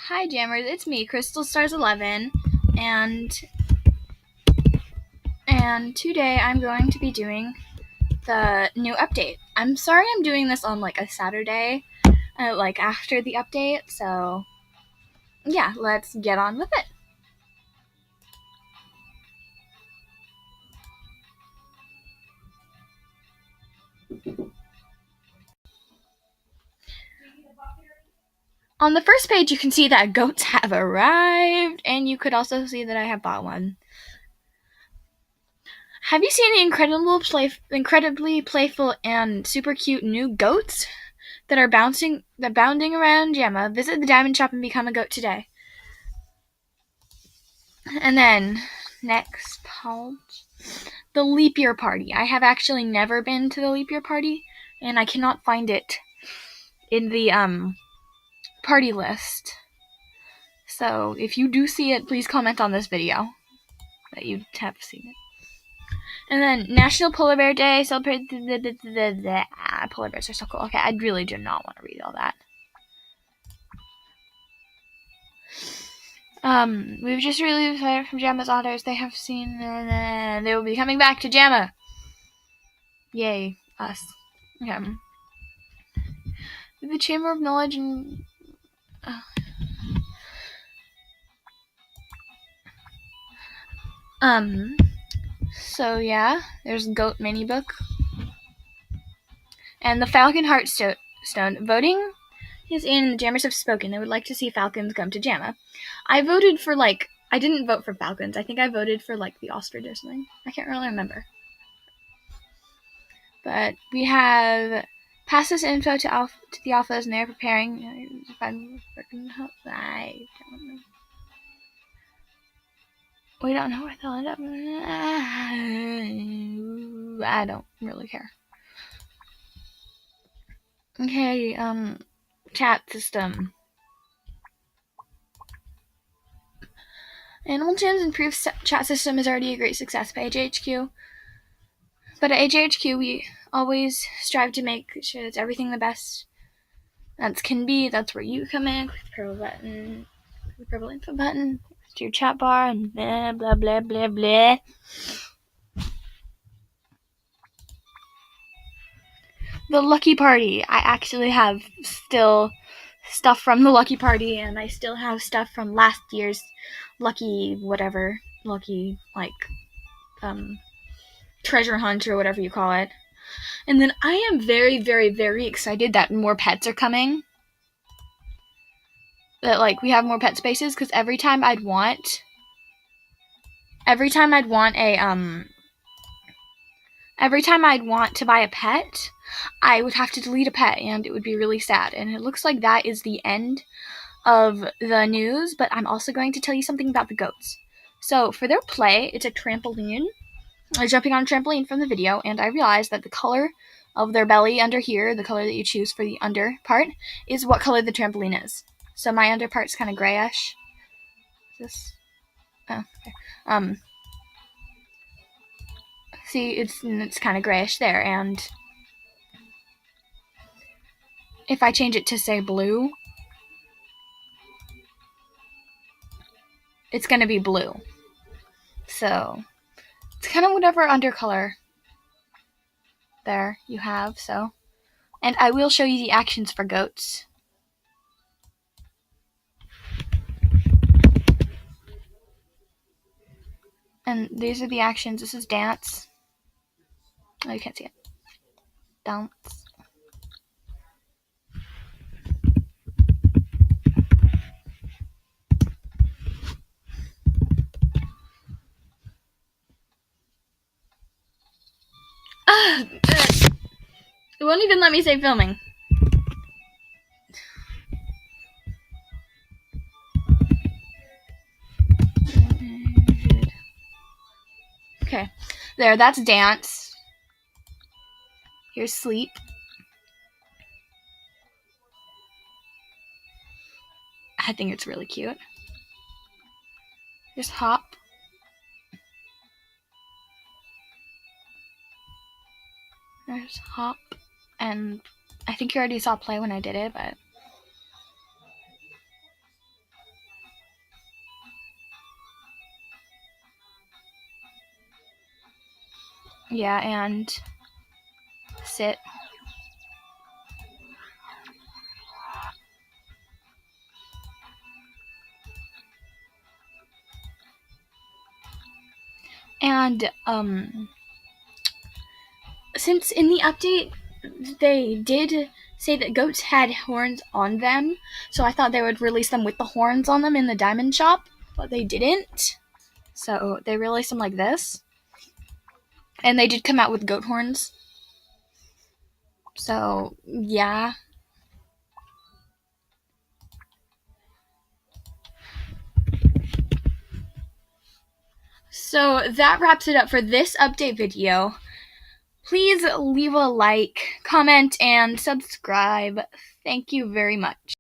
Hi Jammers, it's me, Crystal Stars 11, and today I'm going to be doing the new update. I'm sorry I'm doing this on like a Saturday, like after the update, so yeah, let's get on with it. On the first page, you can see that goats have arrived, and you could also see that I have bought one. Have you seen the incredibly playful and super cute new goats that are bounding around Jamma? Visit the diamond shop and become a goat today. And then next page, the leap year party. I have actually never been to the leap year party, and I cannot find it in the party list. So if you do see it, please comment on this video that you have seen it. And then National Polar Bear Day. Celebrate polar bears are so cool. Okay, I really do not want to read all that. We've just released fire from Jamma's otters. They have seen, they will be coming back to Jamma. Yay, us. Okay. The Chamber of Knowledge and so yeah, there's Goat Mini Book. And the Falcon Heartstone. Voting is in. The Jammers have spoken. They would like to see falcons come to Jamma. I voted for I didn't vote for falcons. I think I voted for the ostrich or something. I can't really remember. But we have passed this info to the alphas, and they're preparing. I don't know. We don't know where they'll end up. I don't really care. Okay, chat system. Animal Jam's improved chat system is already a great success by AJHQ. But at AJHQ, we always strive to make sure it's everything the best that can be. That's where you come in. Click the purple button. Click the purple info button. To your chat bar and blah, blah, blah, blah, blah. The Lucky Party. I actually have still stuff from the Lucky Party, and I still have stuff from last year's Lucky whatever. Lucky, treasure hunt or whatever you call it. And then I am very, very, very excited that more pets are coming. That we have more pet spaces, because every time I'd want to buy a pet, I would have to delete a pet, and it would be really sad. And it looks like that is the end of the news, but I'm also going to tell you something about the goats. So for their play, it's a trampoline. I'm jumping on a trampoline from the video, and I realized that the color of their belly under here, the color that you choose for the under part, is what color the trampoline is. So my under part's kind of grayish. Okay. See, it's kind of grayish there, and if I change it to, say, blue, it's going to be blue. So it's kind of whatever undercolor there you have. So, and I will show you the actions for goats. And these are the actions. This is dance. Oh, you can't see it. Dance. It won't even let me say filming. Okay, there, that's dance. Here's sleep. I think it's really cute. Here's hop. There's hop, and I think you already saw play when I did it, but Yeah, and sit. And since in the update they did say that goats had horns on them, so I thought they would release them with the horns on them in the diamond shop, but they didn't. So they released them like this. And they did come out with goat horns. So, yeah. So that wraps it up for this update video. Please leave a like, comment, and subscribe. Thank you very much.